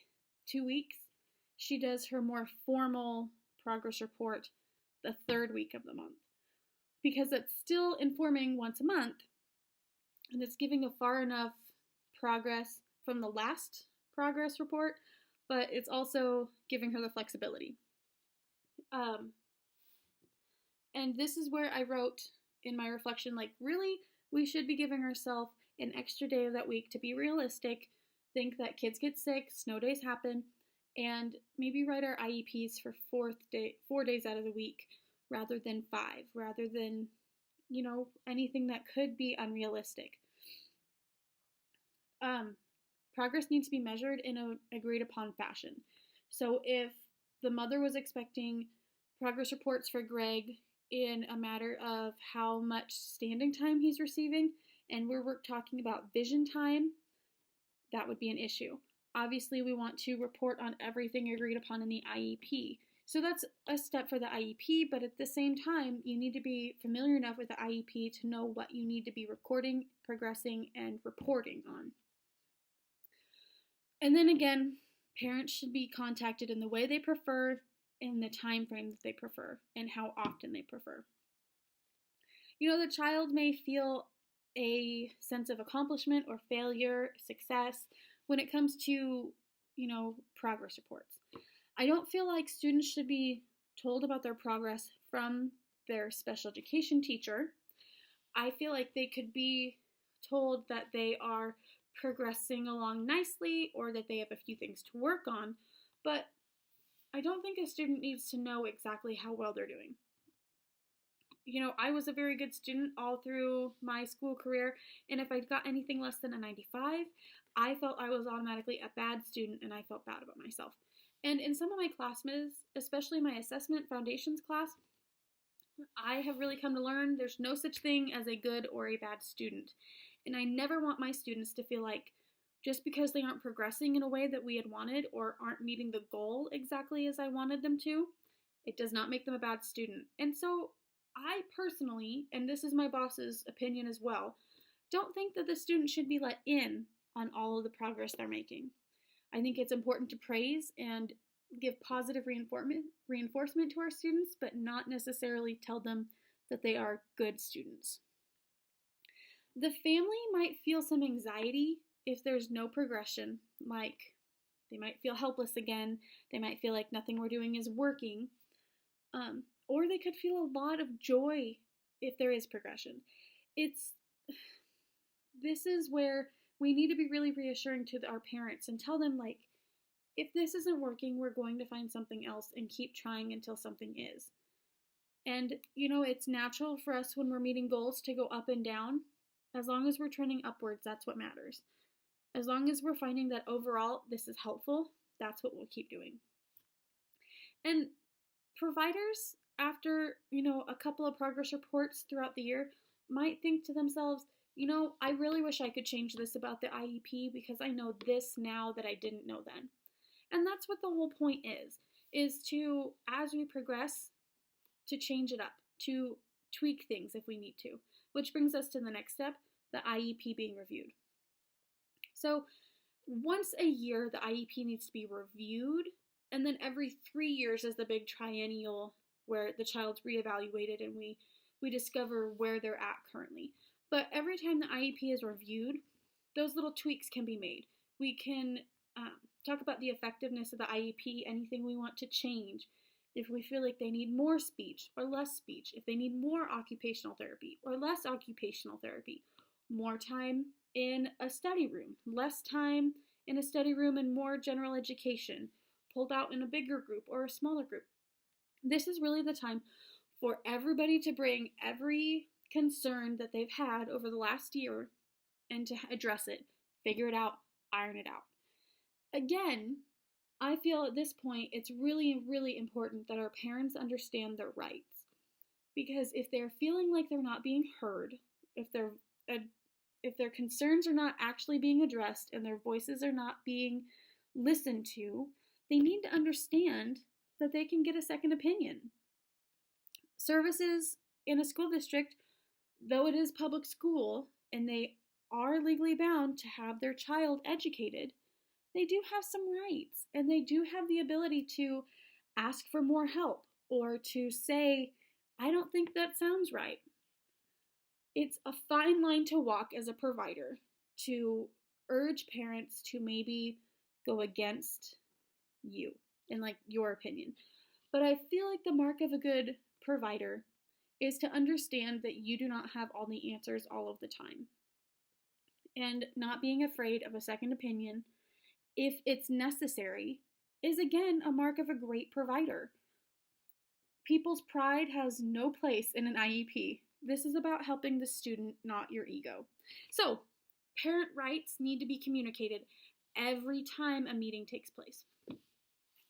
2 weeks, she does her more formal progress report the 3rd week of the month, because it's still informing once a month, and it's giving a far enough progress from the last progress report, but it's also giving her the flexibility. And this is where I wrote in my reflection, like, really, we should be giving ourselves an extra day of that week to be realistic, think that kids get sick, snow days happen, and maybe write our IEPs for 4 days out of the week rather than 5, rather than, anything that could be unrealistic. Progress needs to be measured in an agreed upon fashion. So if the mother was expecting progress reports for Greg in a matter of how much standing time he's receiving, and we're talking about vision time, that would be an issue. Obviously, we want to report on everything agreed upon in the IEP. So that's a step for the IEP, but at the same time, you need to be familiar enough with the IEP to know what you need to be recording, progressing, and reporting on. And then again, parents should be contacted in the way they prefer, in the time frame that they prefer, and how often they prefer. The child may feel a sense of accomplishment or failure, success, when it comes to, progress reports. I don't feel like students should be told about their progress from their special education teacher. I feel like they could be told that they are progressing along nicely or that they have a few things to work on, but I don't think a student needs to know exactly how well they're doing. I was a very good student all through my school career, and if I got anything less than a 95, I felt I was automatically a bad student, and I felt bad about myself. And in some of my classmates, especially my assessment foundations class, I have really come to learn there's no such thing as a good or a bad student. And I never want my students to feel like just because they aren't progressing in a way that we had wanted or aren't meeting the goal exactly as I wanted them to, it does not make them a bad student. And so I personally, and this is my boss's opinion as well, don't think that the student should be let in on all of the progress they're making. I think it's important to praise and give positive reinforcement to our students, but not necessarily tell them that they are good students. The family might feel some anxiety if there's no progression, like they might feel helpless again, they might feel like nothing we're doing is working, or they could feel a lot of joy if there is progression. This is where we need to be really reassuring to our parents and tell them, like, if this isn't working, we're going to find something else and keep trying until something is. And, it's natural for us when we're meeting goals to go up and down. As long as we're trending upwards, that's what matters. As long as we're finding that overall this is helpful, that's what we'll keep doing. And providers, after, a couple of progress reports throughout the year, might think to themselves, I really wish I could change this about the IEP because I know this now that I didn't know then. And that's what the whole point is to, as we progress, to change it up, to tweak things if we need to, which brings us to the next step, the IEP being reviewed. So once a year, the IEP needs to be reviewed, and then every 3 years is the big triennial where the child's reevaluated and we discover where they're at currently. But every time the IEP is reviewed, those little tweaks can be made. We can talk about the effectiveness of the IEP, anything we want to change, if we feel like they need more speech or less speech, if they need more occupational therapy or less occupational therapy, more time in a study room, less time in a study room and more general education, pulled out in a bigger group or a smaller group. This is really the time for everybody to bring every concern that they've had over the last year and to address it, figure it out, iron it out. Again, I feel at this point it's really, really important that our parents understand their rights. Because if they're feeling like they're not being heard, if their concerns are not actually being addressed and their voices are not being listened to, they need to understand that they can get a second opinion. Services in a school district, though it is public school and they are legally bound to have their child educated, they do have some rights and they do have the ability to ask for more help or to say, I don't think that sounds right. It's a fine line to walk as a provider to urge parents to maybe go against you and like your opinion. But I feel like the mark of a good provider is to understand that you do not have all the answers all of the time. And not being afraid of a second opinion, if it's necessary, is again a mark of a great provider. People's pride has no place in an IEP. This is about helping the student, not your ego. So, parent rights need to be communicated every time a meeting takes place.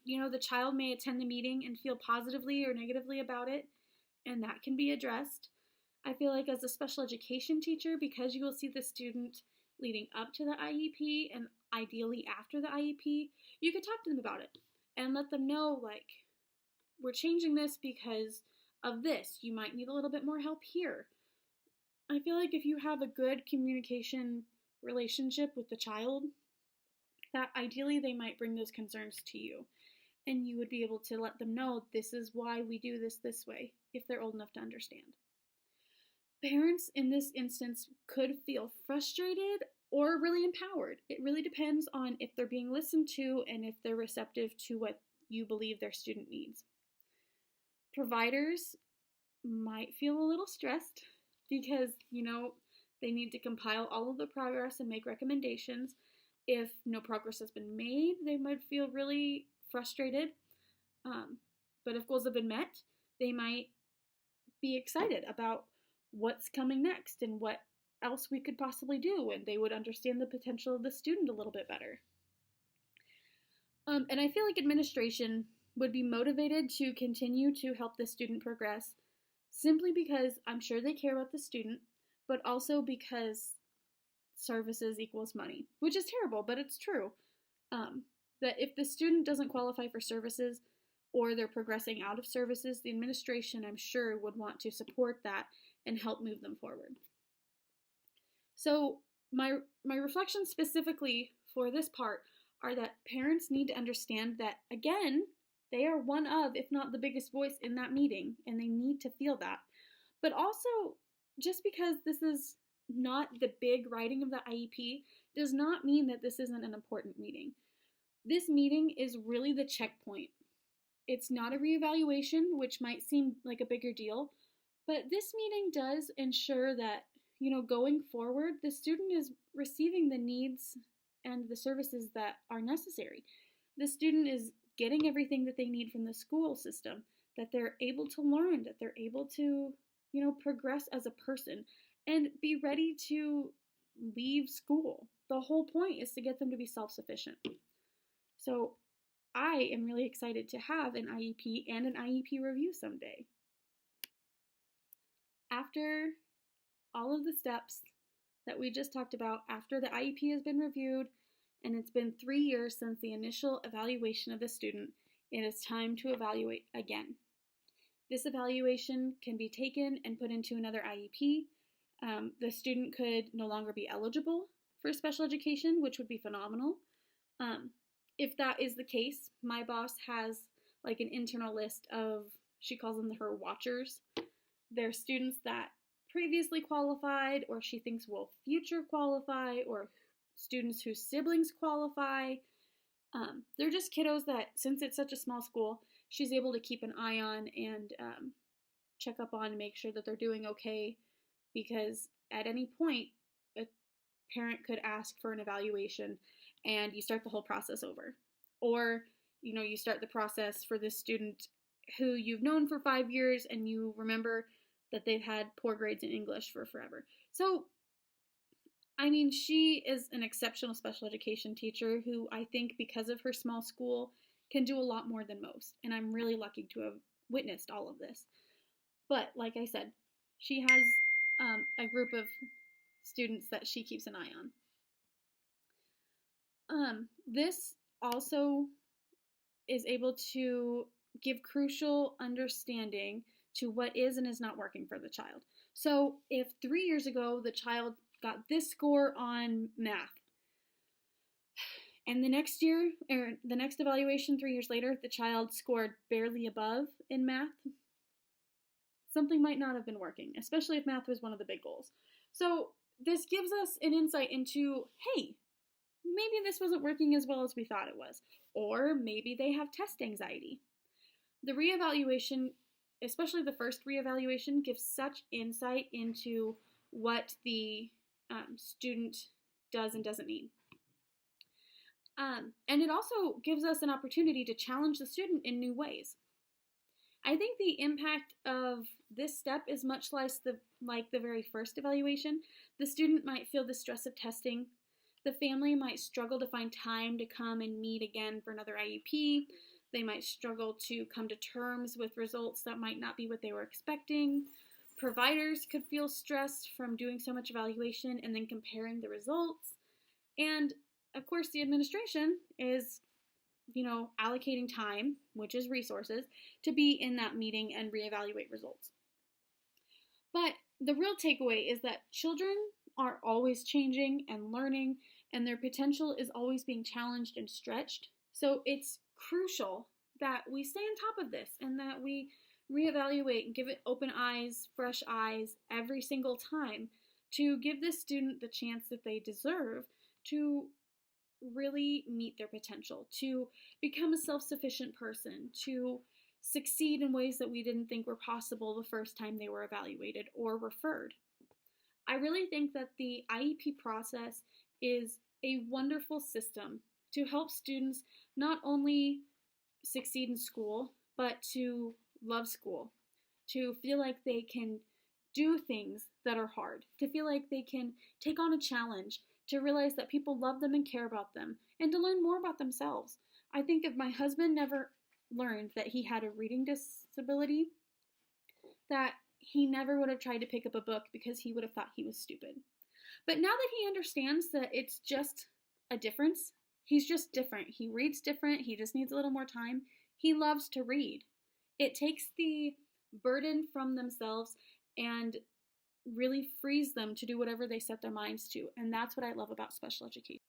You know, the child may attend the meeting and feel positively or negatively about it, and that can be addressed. I feel like as a special education teacher, because you will see the student leading up to the IEP and ideally after the IEP, you could talk to them about it and let them know, like, we're changing this because of this. You might need a little bit more help here. I feel like if you have a good communication relationship with the child, that ideally they might bring those concerns to you. And you would be able to let them know this is why we do this way, if they're old enough to understand. Parents in this instance could feel frustrated or really empowered. It really depends on if they're being listened to and if they're receptive to what you believe their student needs. Providers might feel a little stressed because, they need to compile all of the progress and make recommendations. If no progress has been made, they might feel really frustrated. But if goals have been met, they might be excited about what's coming next and what else we could possibly do, and they would understand the potential of the student a little bit better. And I feel like administration would be motivated to continue to help the student progress simply because I'm sure they care about the student, but also because services equals money, which is terrible, but it's true. That if the student doesn't qualify for services or they're progressing out of services, the administration, I'm sure, would want to support that and help move them forward. So my reflections specifically for this part are that parents need to understand that, again, they are one of, if not the biggest voice in that meeting, and they need to feel that. But also, just because this is not the big writing of the IEP does not mean that this isn't an important meeting. This meeting is really the checkpoint. It's not a reevaluation, which might seem like a bigger deal, but this meeting does ensure that, going forward, the student is receiving the needs and the services that are necessary. The student is getting everything that they need from the school system, that they're able to learn, that they're able to, progress as a person and be ready to leave school. The whole point is to get them to be self-sufficient. So I am really excited to have an IEP and an IEP review someday. After all of the steps that we just talked about, after the IEP has been reviewed and it's been 3 years since the initial evaluation of the student, it is time to evaluate again. This evaluation can be taken and put into another IEP. The student could no longer be eligible for special education, which would be phenomenal. If that is the case, my boss has like an internal list of, she calls them her watchers. They're students that previously qualified, or she thinks will future qualify, or students whose siblings qualify. They're just kiddos that, since it's such a small school, she's able to keep an eye on and check up on and make sure that they're doing okay, because at any point, a parent could ask for an evaluation and you start the whole process over. Or, you start the process for this student who you've known for 5 years and you remember that they've had poor grades in English for forever. So, she is an exceptional special education teacher who I think, because of her small school, can do a lot more than most. And I'm really lucky to have witnessed all of this. But like I said, she has a group of students that she keeps an eye on. This also is able to give crucial understanding to what is and is not working for the child. So if 3 years ago the child got this score on math, and the next year, or the next evaluation 3 years later, the child scored barely above in math, something might not have been working, especially if math was one of the big goals. So this gives us an insight into, hey, maybe this wasn't working as well as we thought it was, or maybe they have test anxiety. The reevaluation, especially the first reevaluation, gives such insight into what the student does and doesn't need. And it also gives us an opportunity to challenge the student in new ways. I think the impact of this step is much less like the very first evaluation. The student might feel the stress of testing. The family might struggle to find time to come and meet again for another IEP. They might struggle to come to terms with results that might not be what they were expecting. Providers could feel stressed from doing so much evaluation and then comparing the results. And of course, the administration is, allocating time, which is resources, to be in that meeting and reevaluate results. But the real takeaway is that children are always changing and learning, and their potential is always being challenged and stretched. So it's crucial that we stay on top of this and that we reevaluate and give it open eyes, fresh eyes every single time to give this student the chance that they deserve to really meet their potential, to become a self-sufficient person, to succeed in ways that we didn't think were possible the first time they were evaluated or referred. I really think that the IEP process is a wonderful system to help students not only succeed in school, but to love school, to feel like they can do things that are hard, to feel like they can take on a challenge, to realize that people love them and care about them, and to learn more about themselves. I think if my husband never learned that he had a reading disability, that he never would have tried to pick up a book because he would have thought he was stupid. But now that he understands that it's just a difference, he's just different. He reads different. He just needs a little more time. He loves to read. It takes the burden from themselves and really frees them to do whatever they set their minds to. And that's what I love about special education.